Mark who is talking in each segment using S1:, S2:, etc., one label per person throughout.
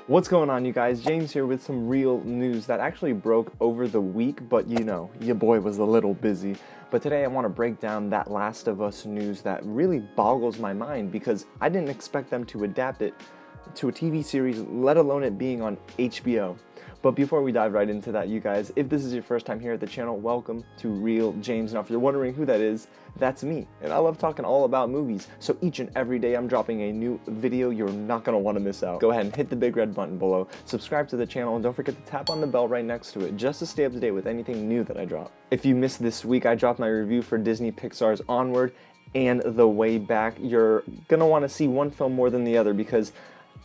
S1: What's going on, you guys? James here with some real news that actually broke over the week, but you know, your boy was a little busy. But today I want to break down that Last of Us news that really boggles my mind because I didn't expect them to adapt it to a TV series, let alone it being on HBO. But before we dive right into that, you guys, if this is your first time here at the channel, welcome to Real James. Now, if you're wondering who that is, that's me. And I love talking all about movies. So each and every day I'm dropping a new video you're not going to want to miss out. Go ahead and hit the big red button below, subscribe to the channel, and don't forget to tap on the bell right next to it just to stay up to date with anything new that I drop. If you missed this week, I dropped my review for Disney Pixar's Onward and The Way Back. You're going to want to see one film more than the other because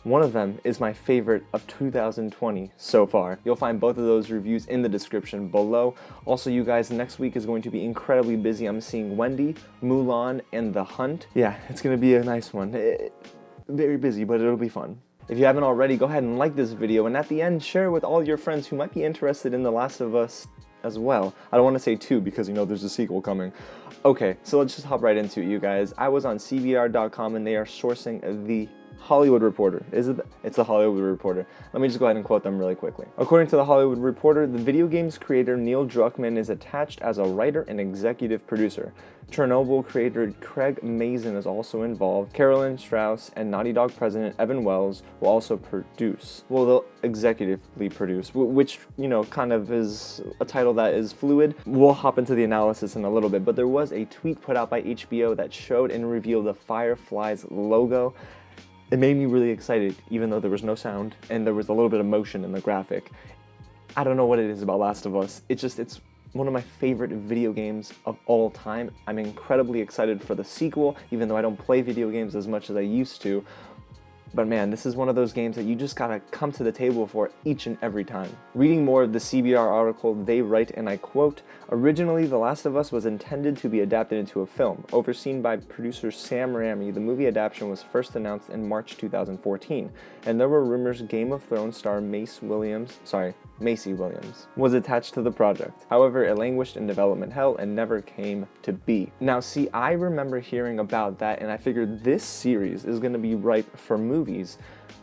S1: one of them is my favorite of 2020 so far. You'll find both of those reviews in the description below. Also, you guys, next week is going to be incredibly busy. I'm seeing Wendy, Mulan, and The Hunt. Yeah, it's going to be a nice one. Very busy, but it'll be fun. If you haven't already, go ahead and like this video, and at the end, share it with all your friends who might be interested in The Last of Us as well. I don't want to say 2 because, you know, there's a sequel coming. Okay, so let's just hop right into it, you guys. I was on CBR.com, and they are sourcing the Hollywood Reporter. It's the Hollywood Reporter. Let me just go ahead and quote them really quickly. According to the Hollywood Reporter, the video game's creator Neil Druckmann is attached as a writer and executive producer. Chernobyl creator Craig Mazin is also involved. Carolyn Strauss and Naughty Dog president Evan Wells will also produce. Well, they'll executively produce, which, you know, kind of is a title that is fluid. We'll hop into the analysis in a little bit, but there was a tweet put out by HBO that showed and revealed the Firefly's logo. It made me really excited, even though there was no sound and there was a little bit of motion in the graphic. I don't know what it is about Last of Us. It's one of my favorite video games of all time. I'm incredibly excited for the sequel, even though I don't play video games as much as I used to. But man, this is one of those games that you just gotta come to the table for each and every time. Reading more of the CBR article, they write, and I quote, "Originally, The Last of Us was intended to be adapted into a film. Overseen by producer Sam Raimi, the movie adaptation was first announced in March 2014, and there were rumors Game of Thrones star Maisie Williams was attached to the project. However, it languished in development hell and never came to be." Now, see, I remember hearing about that, and I figured this series is gonna be ripe for movies.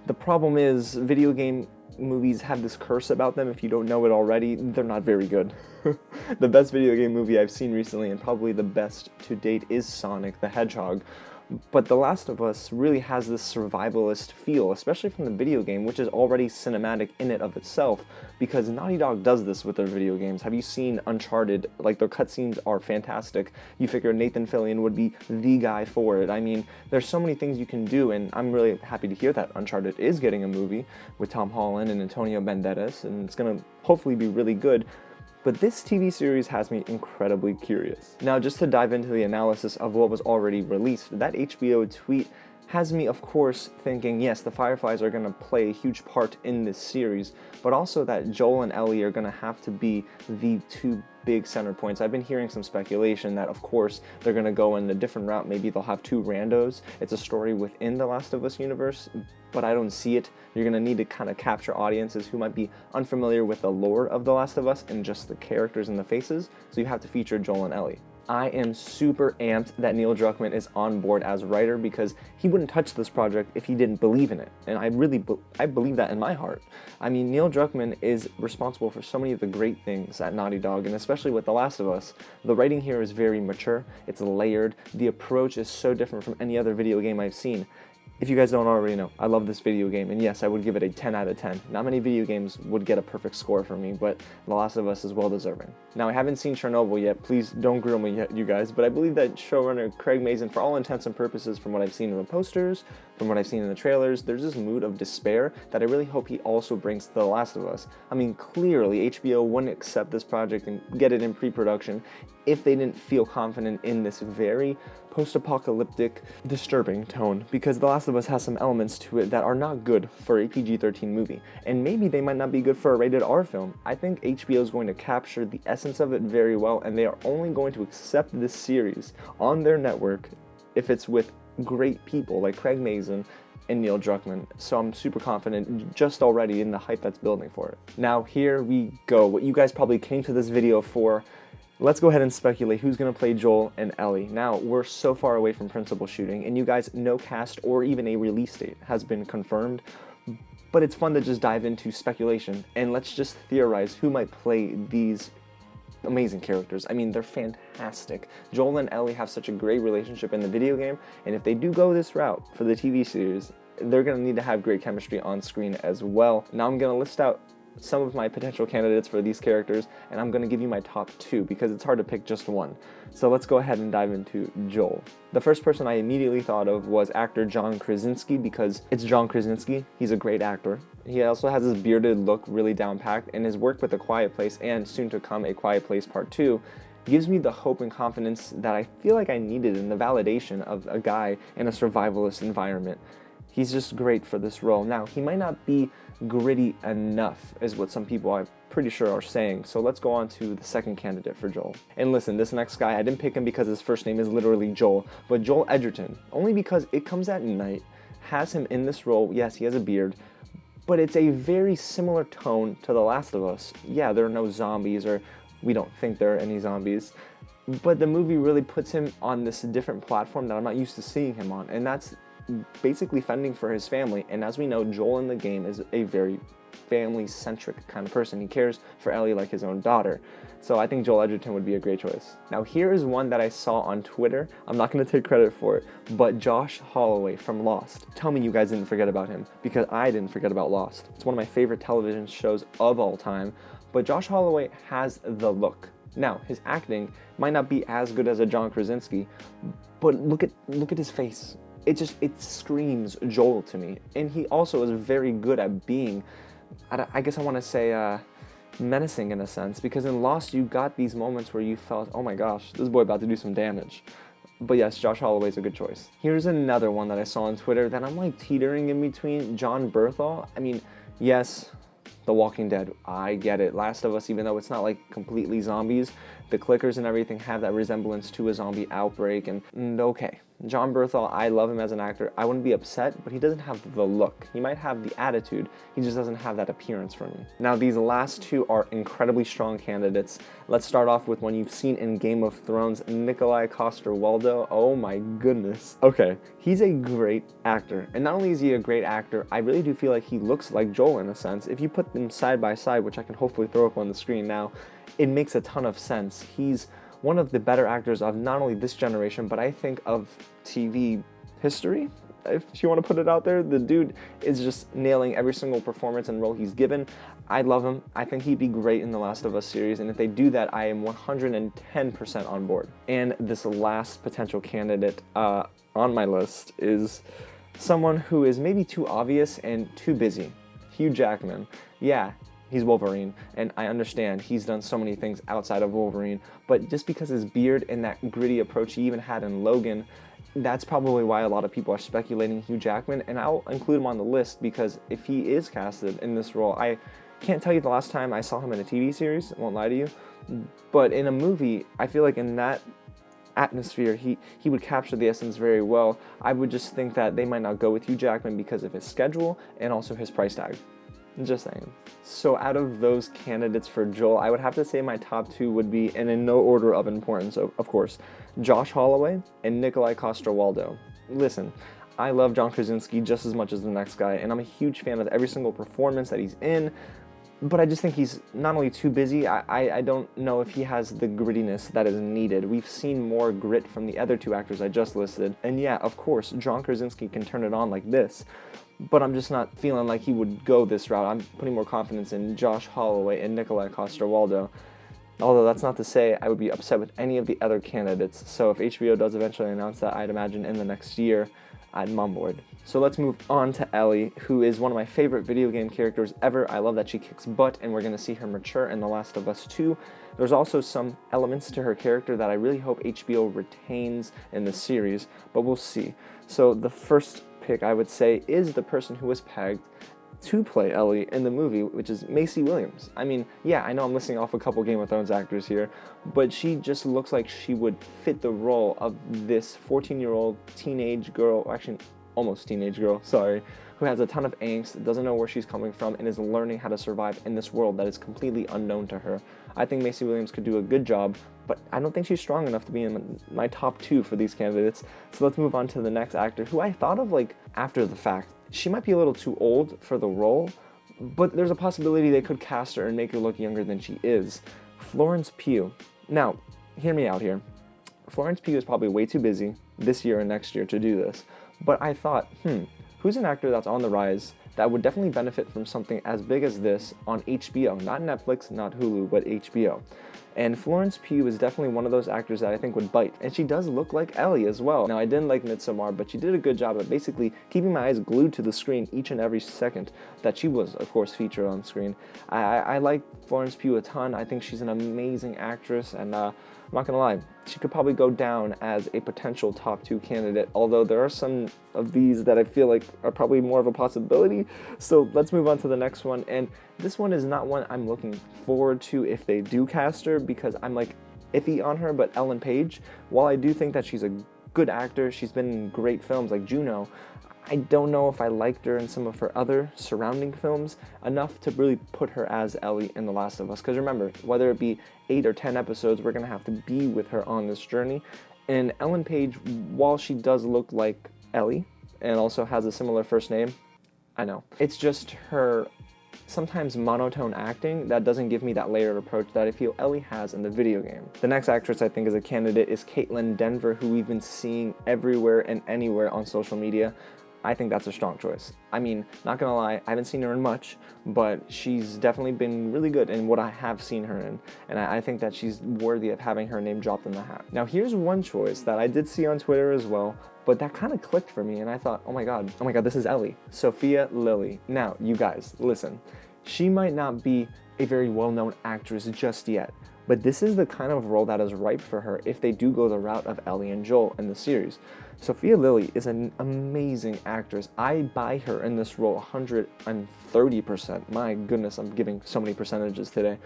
S1: The problem is, video game movies have this curse about them. If you don't know it already, they're not very good. The best video game movie I've seen recently, and probably the best to date, is Sonic the Hedgehog. But The Last of Us really has this survivalist feel, especially from the video game, which is already cinematic in and of itself, because Naughty Dog does this with their video games. Have you seen Uncharted? Like, their cutscenes are fantastic. You figure Nathan Fillion would be the guy for it. I mean, there's so many things you can do, and I'm really happy to hear that Uncharted is getting a movie with Tom Holland and Antonio Banderas, and it's gonna hopefully be really good. But this TV series has me incredibly curious. Now, just to dive into the analysis of what was already released, that HBO tweet has me, of course, thinking, yes, the Fireflies are going to play a huge part in this series, but also that Joel and Ellie are going to have to be the two big center points. I've been hearing some speculation that, of course, they're going to go in a different route. Maybe they'll have two randos. It's a story within the Last of Us universe, but I don't see it. You're going to need to kind of capture audiences who might be unfamiliar with the lore of The Last of Us and just the characters and the faces, so you have to feature Joel and Ellie. I am super amped that Neil Druckmann is on board as writer because he wouldn't touch this project if he didn't believe in it. And I believe that in my heart. I mean, Neil Druckmann is responsible for so many of the great things at Naughty Dog, and especially with The Last of Us. The writing here is very mature, it's layered, the approach is so different from any other video game I've seen. If you guys don't already know, I love this video game, and yes, I would give it a 10 out of 10. Not many video games would get a perfect score from me, but The Last of Us is well deserving. Now, I haven't seen Chernobyl yet, please don't grill me yet, you guys, but I believe that showrunner Craig Mazin, for all intents and purposes, from what I've seen in the posters, from what I've seen in the trailers, there's this mood of despair that I really hope he also brings to The Last of Us. I mean, clearly, HBO wouldn't accept this project and get it in pre-production if they didn't feel confident in this very post-apocalyptic, disturbing tone, because The Last of Us has some elements to it that are not good for a PG-13 movie, and maybe they might not be good for a rated R film. I think HBO is going to capture the essence of it very well, and they are only going to accept this series on their network if it's with great people like Craig Mazin and Neil Druckmann, so I'm super confident just already in the hype that's building for it. Now, here we go. What you guys probably came to this video for. Let's go ahead and speculate who's going to play Joel and Ellie. Now, we're so far away from principal shooting, and you guys, no cast or even a release date has been confirmed, but it's fun to just dive into speculation, and let's just theorize who might play these amazing characters. I mean, they're fantastic. Joel and Ellie have such a great relationship in the video game, and if they do go this route for the TV series, they're going to need to have great chemistry on screen as well. Now I'm going to list out some of my potential candidates for these characters, and I'm going to give you my top 2 because it's hard to pick just one. So let's go ahead and dive into Joel. The first person I immediately thought of was actor John Krasinski, because it's John Krasinski. He's a great actor. He also has his bearded look really down-packed, and his work with A Quiet Place and soon to come A Quiet Place Part 2 gives me the hope and confidence that I feel like I needed in the validation of a guy in a survivalist environment. He's just great for this role. Now, he might not be gritty enough, is what some people I'm pretty sure are saying. So let's go on to the second candidate for Joel. And listen, this next guy, I didn't pick him because his first name is literally Joel, but Joel Edgerton, only because It Comes at Night has him in this role. Yes, he has a beard, but it's a very similar tone to The Last of Us. Yeah, there are no zombies, or we don't think there are any zombies, but the movie really puts him on this different platform that I'm not used to seeing him on, and that's basically fending for his family. And as we know, Joel in the game is a very family-centric kind of person. He cares for Ellie like his own daughter. So I think Joel Edgerton would be a great choice. Now here is one that I saw on Twitter. I'm not going to take credit for it, but Josh Holloway from Lost. Tell me you guys didn't forget about him, because I didn't forget about Lost. It's one of my favorite television shows of all time, but Josh Holloway has the look. Now, his acting might not be as good as a John Krasinski, but look at his face. It screams Joel to me. And he also is very good at being, I guess I want to say, menacing in a sense, because in Lost you got these moments where you felt, oh my gosh, this boy about to do some damage. But yes, Josh Holloway's a good choice. Here's another one that I saw on Twitter that I'm like teetering in between. John Berthal. I mean, yes, The Walking Dead, I get it. Last of Us, even though it's not like completely zombies, the clickers and everything have that resemblance to a zombie outbreak, and okay. John Berthal, I love him as an actor. I wouldn't be upset, but he doesn't have the look. He might have the attitude, he just doesn't have that appearance for me. Now, these last two are incredibly strong candidates. Let's start off with one you've seen in Game of Thrones, Nikolai Coster-Waldau. Oh my goodness. Okay, he's a great actor, and not only is he a great actor, I really do feel like he looks like Joel in a sense. If you put them side by side, which I can hopefully throw up on the screen now, it makes a ton of sense. He's one of the better actors of not only this generation, but I think of TV history, if you want to put it out there. The dude is just nailing every single performance and role he's given. I love him. I think he'd be great in the Last of Us series, and if they do that, I am 110% on board. And this last potential candidate on my list is someone who is maybe too obvious and too busy. Hugh Jackman. Yeah, he's Wolverine, and I understand he's done so many things outside of Wolverine, but just because his beard and that gritty approach he even had in Logan, that's probably why a lot of people are speculating Hugh Jackman, and I'll include him on the list because if he is casted in this role, I can't tell you the last time I saw him in a TV series, I won't lie to you, but in a movie, I feel like in that atmosphere, he would capture the essence very well. I would just think that they might not go with Hugh Jackman because of his schedule and also his price tag. Just saying. So out of those candidates for Joel, I would have to say my top 2 would be, and in no order of importance, of course, Josh Holloway and Nikolai Coster-Waldau. Listen, I love John Krasinski just as much as the next guy, and I'm a huge fan of every single performance that he's in, but I just think he's not only too busy, I don't know if he has the grittiness that is needed. We've seen more grit from the other 2 actors I just listed, and yeah, of course, John Krasinski can turn it on like this, but I'm just not feeling like he would go this route. I'm putting more confidence in Josh Holloway and Nikolai Coster-Waldau. Although that's not to say I would be upset with any of the other candidates, so if HBO does eventually announce that, I'd imagine in the next year, I'm on board. So let's move on to Ellie, who is one of my favorite video game characters ever. I love that she kicks butt, and we're going to see her mature in The Last of Us 2. There's also some elements to her character that I really hope HBO retains in the series, but we'll see. So the first pick, I would say, is the person who was pegged to play Ellie in the movie, which is Maisie Williams. I mean, yeah, I know I'm listing off a couple Game of Thrones actors here, but she just looks like she would fit the role of this 14-year-old teenage girl, actually almost teenage girl, sorry, who has a ton of angst, doesn't know where she's coming from, and is learning how to survive in this world that is completely unknown to her. I think Maisie Williams could do a good job, but I don't think she's strong enough to be in my top 2 for these candidates. So let's move on to the next actor, who I thought of like after the fact. she might be a little too old for the role, but there's a possibility they could cast her and make her look younger than she is. Florence Pugh. Now, hear me out here. Florence Pugh is probably way too busy this year and next year to do this, but I thought, who's an actor that's on the rise that would definitely benefit from something as big as this on HBO? Not Netflix, not Hulu, but HBO. And Florence Pugh is definitely one of those actors that I think would bite. And she does look like Ellie as well. Now, I didn't like Midsommar, but she did a good job of basically keeping my eyes glued to the screen each and every second that she was, of course, featured on screen. I like Florence Pugh a ton. I think she's an amazing actress, and I'm not gonna lie, she could probably go down as a potential top 2 candidate, although there are some of these that I feel like are probably more of a possibility. So let's move on to the next one, and this one is not one I'm looking forward to if they do cast her, because I'm like iffy on her, but Ellen Page, while I do think that she's a good actor, she's been in great films like Juno, I don't know if I liked her in some of her other surrounding films enough to really put her as Ellie in The Last of Us. Because remember, whether it be 8 or 10 episodes, we're going to have to be with her on this journey. And Ellen Page, while she does look like Ellie and also has a similar first name, I know, it's just her sometimes monotone acting that doesn't give me that layered approach that I feel Ellie has in the video game. The next actress I think is a candidate is Caitlin Denver, who we've been seeing everywhere and anywhere on social media. I think that's a strong choice. I mean, not gonna lie, I haven't seen her in much, but she's definitely been really good in what I have seen her in, and I think that she's worthy of having her name dropped in the hat. Now, here's one choice that I did see on Twitter as well, but that kind of clicked for me, and I thought, oh my god, this is Ellie. Sophia Lilly. Now, you guys, listen. She might not be a very well-known actress just yet, but this is the kind of role that is ripe for her if they do go the route of Ellie and Joel in the series. Sophia Lilly is an amazing actress. I buy her in this role 130%. My goodness, I'm giving so many percentages today.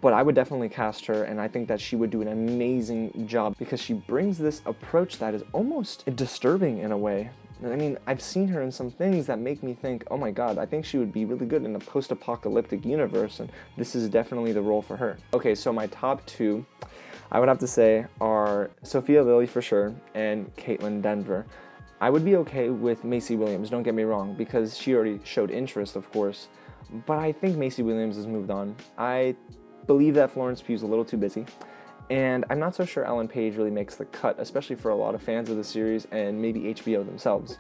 S1: But I would definitely cast her, and I think that she would do an amazing job because she brings this approach that is almost disturbing in a way. I mean, I've seen her in some things that make me think, oh my god, I think she would be really good in a post-apocalyptic universe, and this is definitely the role for her. Okay, so my top 2, I would have to say, are Sophia Lilly for sure, and Caitlin Denver. I would be okay with Maisie Williams, don't get me wrong, because she already showed interest, of course, but I think Maisie Williams has moved on. I believe that Florence Pugh's a little too busy. And I'm not so sure Ellen Page really makes the cut, especially for a lot of fans of the series and maybe HBO themselves.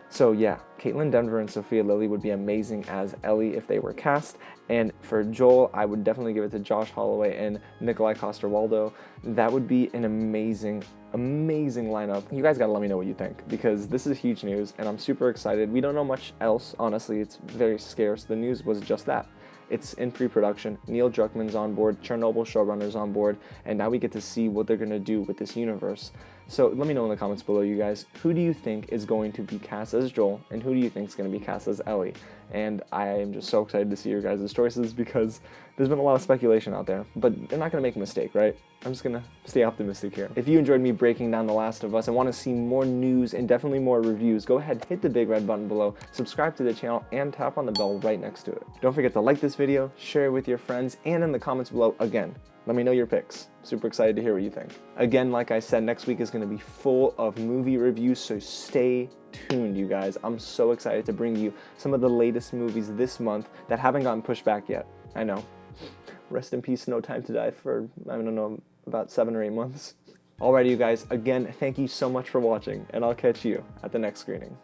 S1: So yeah, Caitlin Denver and Sophia Lilly would be amazing as Ellie if they were cast. And for Joel, I would definitely give it to Josh Holloway and Nikolai Coster-Waldau. That would be an amazing lineup. You guys gotta let me know what you think, because this is huge news and I'm super excited. We don't know much else, honestly. It's very scarce. The news was just that. It's in pre-production. Neil Druckmann's on board, Chernobyl showrunner's on board, and now we get to see what they're gonna do with this universe. So let me know in the comments below, you guys, who do you think is going to be cast as Joel, and who do you think is going to be cast as Ellie? And I am just so excited to see your guys' choices, because there's been a lot of speculation out there, but they're not going to make a mistake, right? I'm just going to stay optimistic here. If you enjoyed me breaking down The Last of Us and want to see more news and definitely more reviews, go ahead, hit the big red button below, subscribe to the channel, and tap on the bell right next to it. Don't forget to like this video, share it with your friends, and in the comments below, again, let me know your picks. Super excited to hear what you think. Again, like I said, next week is going to be full of movie reviews, so stay tuned, you guys. I'm so excited to bring you some of the latest movies this month that haven't gotten pushed back yet. I know. Rest in peace, No Time to Die for, I don't know, about 7 or 8 months. Alrighty, you guys, again, thank you so much for watching, and I'll catch you at the next screening.